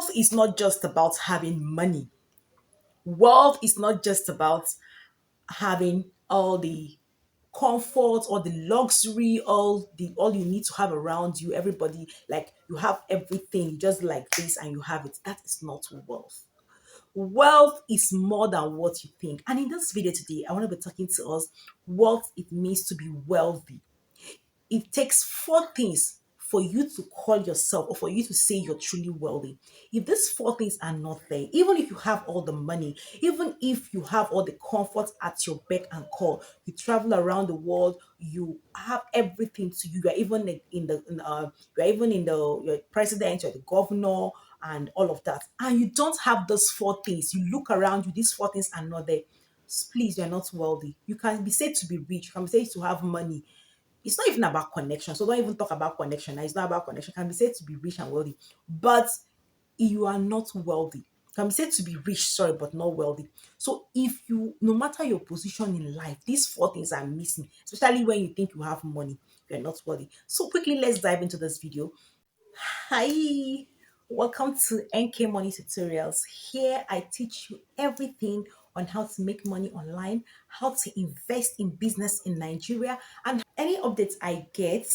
Wealth is not just about having money. Wealth is not just about having all the comfort or the luxury, all you need to have around you. Everybody, like, you have everything just like this and you have it. That is not wealth. Wealth is more than what you think. And in this video today, I want to be talking to us what it means to be wealthy. It takes four things for you to call yourself or for you to say you're truly wealthy. If these four things are not there, even if you have all the money, even if you have all the comfort at your beck and call, you travel around the world, you have everything to you. You're even you're even in the you're president, you're the governor, and all of that, and you don't have those four things. You look around you, these four things are not there. Please, you're not wealthy. You can be said to be rich, you can be said to have money. It's not even about connection. So don't even talk about connection. Now, it's not about connection. Can be said to be rich and wealthy, but you are not wealthy. Can be said to be rich, sorry, but not wealthy. So if you, no matter your position in life, these four things are missing, especially when you think you have money, you're not wealthy. So quickly, let's dive into this video. Hi, welcome to NK Money Tutorials. Here I teach you everything on how to make money online, how to invest in business in Nigeria, and any updates I get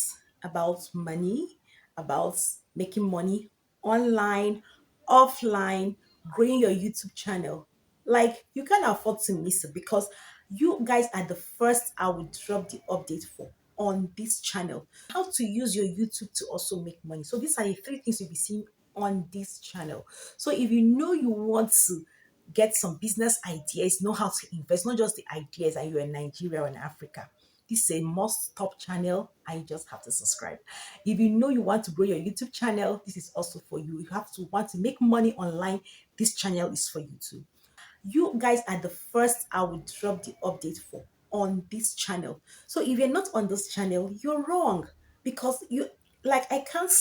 about money, about making money online, offline, growing your YouTube channel. Like, you can't afford to miss it because you guys are the first I will drop the update for on this channel. How to use your YouTube to also make money. So these are the three things you'll be seeing on this channel. So if you know you want to get some business ideas, know how to invest, not just the ideas, and you're in Nigeria or in Africa, this is a must top channel and you just have to subscribe. If you know you want to grow your YouTube channel, this is also for you. You have to want to make money online, this channel is for you too. You guys are the first I will drop the update for on this channel. So if you're not on this channel, you're wrong, because you, like, I can't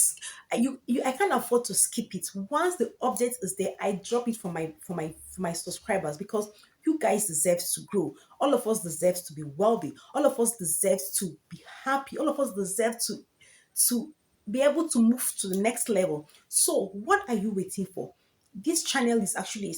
I can't afford to skip it. Once the update is there, I drop it for my subscribers, because you guys deserve to grow. All of us deserve to be wealthy. All of us deserve to be happy. All of us deserve to be able to move to the next level. So what are you waiting for? This channel is actually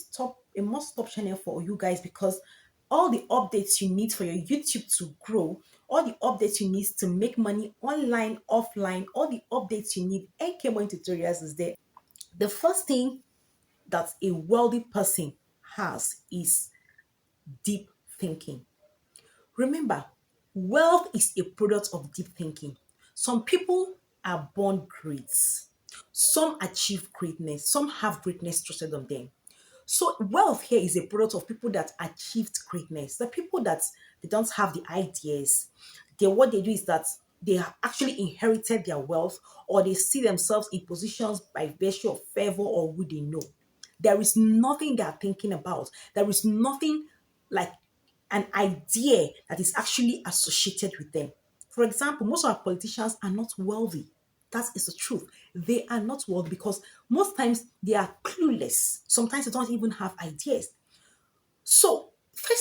a must top channel for you guys, because all the updates you need for your YouTube to grow, all the updates you need to make money online, offline, all the updates you need, NK Money Tutorials is there. The first thing that a wealthy person has is deep thinking. Remember, wealth is a product of deep thinking. Some people are born great. Some achieve greatness. Some have greatness trusted on them. So wealth here is a product of people that achieved greatness. The people that they don't have the ideas. What they do is that they have actually inherited their wealth, or they see themselves in positions by virtue of favor or who they know. There is nothing they are thinking about. There is nothing like an idea that is actually associated with them. For example, most of our politicians are not wealthy. That is the truth. They are not wealthy because most times they are clueless. Sometimes they don't even have ideas. So,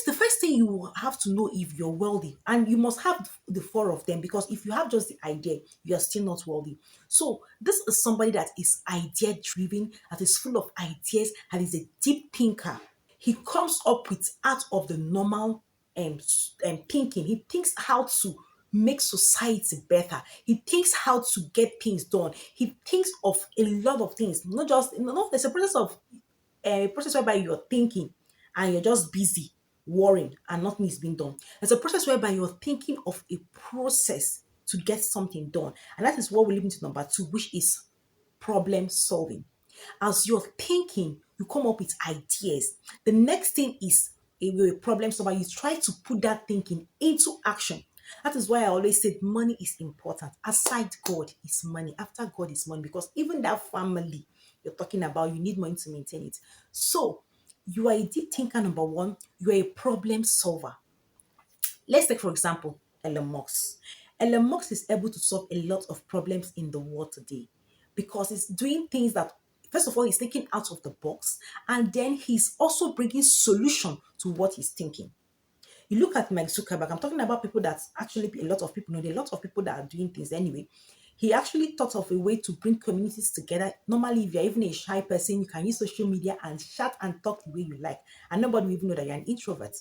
the first thing you have to know if you're wealthy, and you must have the four of them, because if you have just the idea, you are still not wealthy. So, this is somebody that is idea driven, that is full of ideas, and is a deep thinker. He comes up with out of the normal thinking. He thinks how to make society better. He thinks how to get things done. He thinks of a lot of things, not just, there's a process whereby you're thinking and you're just busy worrying and nothing is being done. There's a process whereby you're thinking of a process to get something done. And that is what we live into number two, which is problem solving. As you're thinking, you come up with ideas. The next thing is a problem solver. You try to put that thinking into action. That is why I always said money is important. Aside God is money. After God is money. Because even that family you're talking about, you need money to maintain it. So you are a deep thinker, number one. You are a problem solver. Let's take, for example, Elon Musk. Elon Musk is able to solve a lot of problems in the world today because he's doing things that, first of all, he's thinking out of the box, and then he's also bringing solution to what he's thinking. You look at Mark Zuckerberg, I'm talking about people that actually a lot of people know, there are a lot of people that are doing things anyway. He actually thought of a way to bring communities together. Normally, if you're even a shy person, you can use social media and chat and talk the way you like, and nobody will even know that you're an introvert.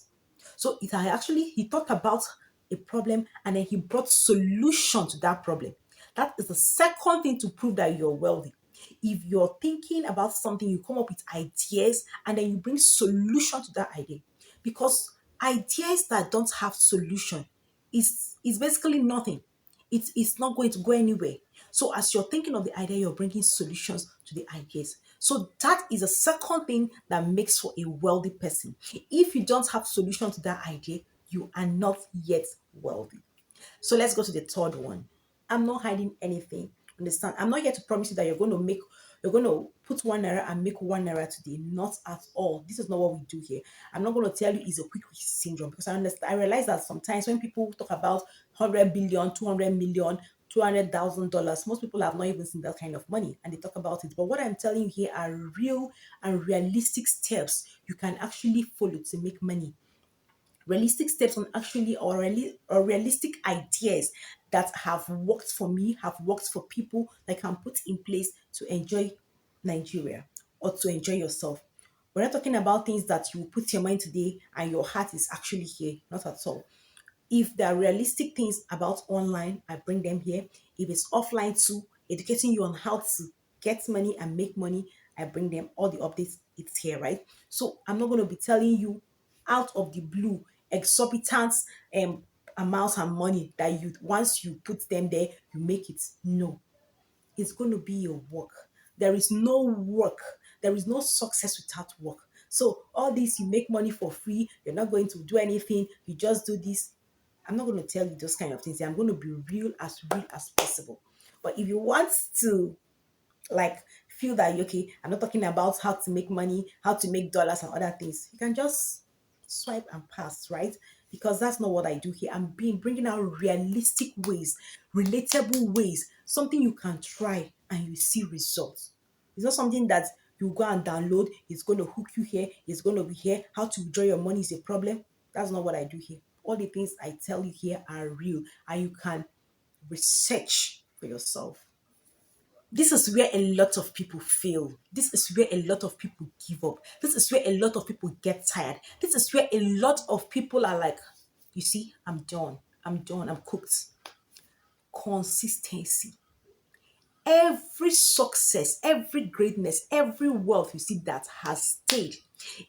So it had actually he thought about a problem and then he brought solution to that problem. That is the second thing to prove that you're wealthy. If you're thinking about something, you come up with ideas and then you bring solution to that idea. Because ideas that don't have solution is basically nothing. It's not going to go anywhere. So as you're thinking of the idea, you're bringing solutions to the ideas. So that is a second thing that makes for a wealthy person. If you don't have solution to that idea, you are not yet wealthy. So let's go to the third one. I'm not hiding anything. Understand? I'm not here to promise you that you're going to put 1 naira and make 1 naira today. Not at all. This is not what we do here. I'm not going to tell you it's a quick win syndrome because I understand. I realize that sometimes when people talk about 100 billion, 200 million, $200,000, most people have not even seen that kind of money and they talk about it. But what I'm telling you here are real and realistic steps you can actually follow to make money, realistic steps on actually or realistic ideas that have worked for me, have worked for people that can put in place to enjoy Nigeria or to enjoy yourself. We're not talking about things that you put your mind today and your heart is actually here, not at all. If there are realistic things about online, I bring them here. If it's offline too, educating you on how to get money and make money, I bring them. All the updates, it's here, right? So I'm not going to be telling you out of the blue exorbitant amounts of money that you once you put them there, you make it. No, it's going to be your work. There is no work. There is no success without work. So all this, you make money for free. You're not going to do anything. You just do this. I'm not going to tell you those kind of things. I'm going to be real as possible. But if you want to like feel that okay, I'm not talking about how to make money, how to make dollars and other things, you can just swipe and pass, right? Because that's not what I do here. I'm being bringing out realistic ways, relatable ways, something you can try and you see results. It's not something that you go and download, it's going to hook you here, it's going to be here. How to withdraw your money is a problem. That's not what I do here. All the things I tell you here are real and you can research for yourself. This is where a lot of people fail. This is where a lot of people give up. This is where a lot of people get tired. This is where a lot of people are like, you see, I'm done. I'm done. I'm cooked. Consistency. Every success, every greatness, every wealth you see that has stayed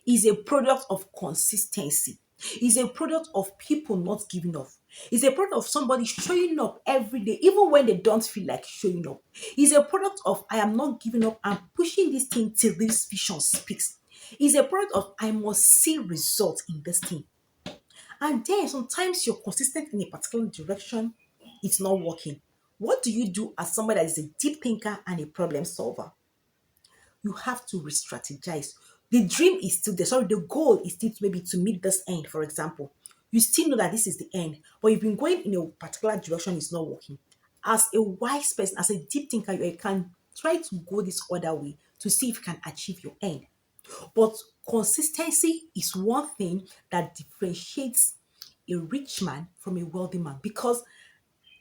is a product of consistency. Is a product of people not giving up. Is a product of somebody showing up every day, even when they don't feel like showing up. Is a product of I am not giving up. I'm pushing this thing till this vision speaks. Is a product of I must see results in this thing. And then sometimes you're consistent in a particular direction, it's not working. What do you do as somebody that is a deep thinker and a problem solver? You have to re-strategize. The dream is still there. Sorry, the goal is still maybe to meet this end, for example. You still know that this is the end, but you've been going in a particular direction, it's not working. As a wise person, as a deep thinker, you can try to go this other way to see if you can achieve your end. But consistency is one thing that differentiates a rich man from a wealthy man because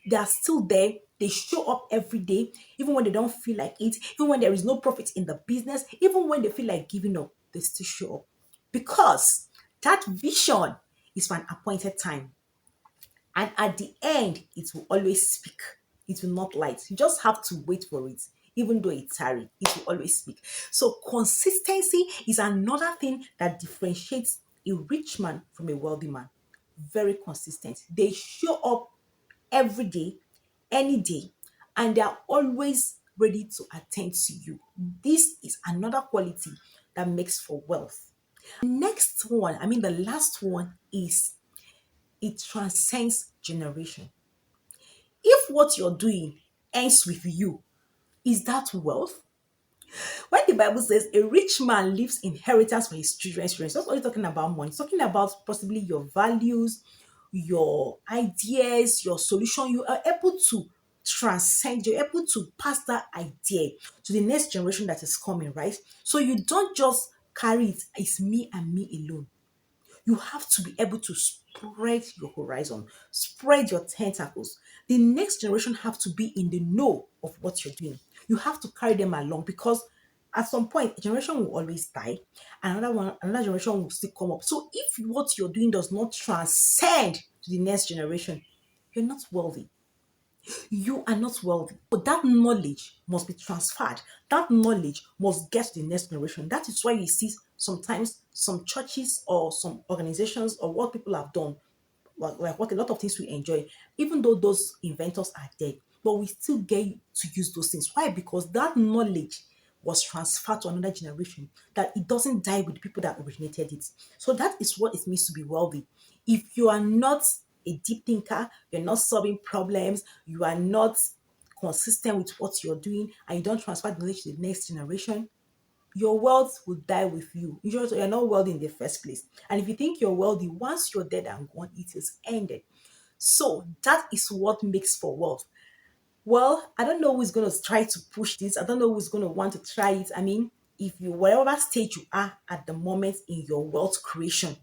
they are still there. They show up every day, even when they don't feel like it, even when there is no profit in the business, even when they feel like giving up, they still show up because that vision is for an appointed time. And at the end, it will always speak. It will not lie. You just have to wait for it. Even though it's tarry, it will always speak. So consistency is another thing that differentiates a rich man from a wealthy man. Very consistent. They show up every day, any day, and they are always ready to attend to you. This is another quality that makes for wealth. Next one, I mean the last one is it transcends generation. If what you're doing ends with you, is that wealth? When the Bible says a rich man leaves inheritance for his children's children, it's not only talking about money, it's talking about possibly your values, your ideas, your solution. You are able to transcend, you're able to pass that idea to the next generation that is coming, right? So you don't just carry it, it's me and me alone. You have to be able to spread your horizon, spread your tentacles. the next generation have to be in the know of what you're doing. You have to carry them along because at some point a generation will always die, another generation will still come up. So if what you're doing does not transcend to the next generation, you're not wealthy. You are not wealthy. But that knowledge must be transferred. That knowledge must get to the next generation. That is why you see sometimes some churches or some organizations or what people have done, like what a lot of things we enjoy, even though those inventors are dead, but we still get to use those things. Why? Because that knowledge was transferred to another generation, that it doesn't die with the people that originated it. So that is what it means to be wealthy. If you are not a deep thinker, you're not solving problems, you are not consistent with what you're doing, and you don't transfer the knowledge to the next generation, your wealth will die with you. You're not wealthy in the first place. And if you think you're wealthy, once you're dead and gone, it is ended. So that is what makes for wealth. Well, I don't know who's going to try to push this. I don't know who's going to want to try it. I mean, if you, whatever stage you are at the moment in your wealth creation,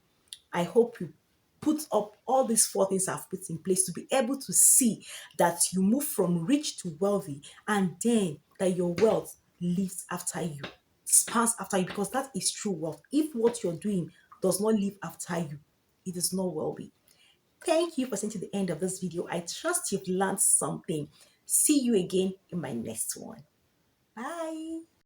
I hope you put up all these four things I've put in place to be able to see that you move from rich to wealthy, and then that your wealth lives after you, spans after you, because that is true wealth. If what you're doing does not live after you, it is not wealthy. Thank you for staying to the end of this video. I trust you've learned something. See you again in my next one. Bye.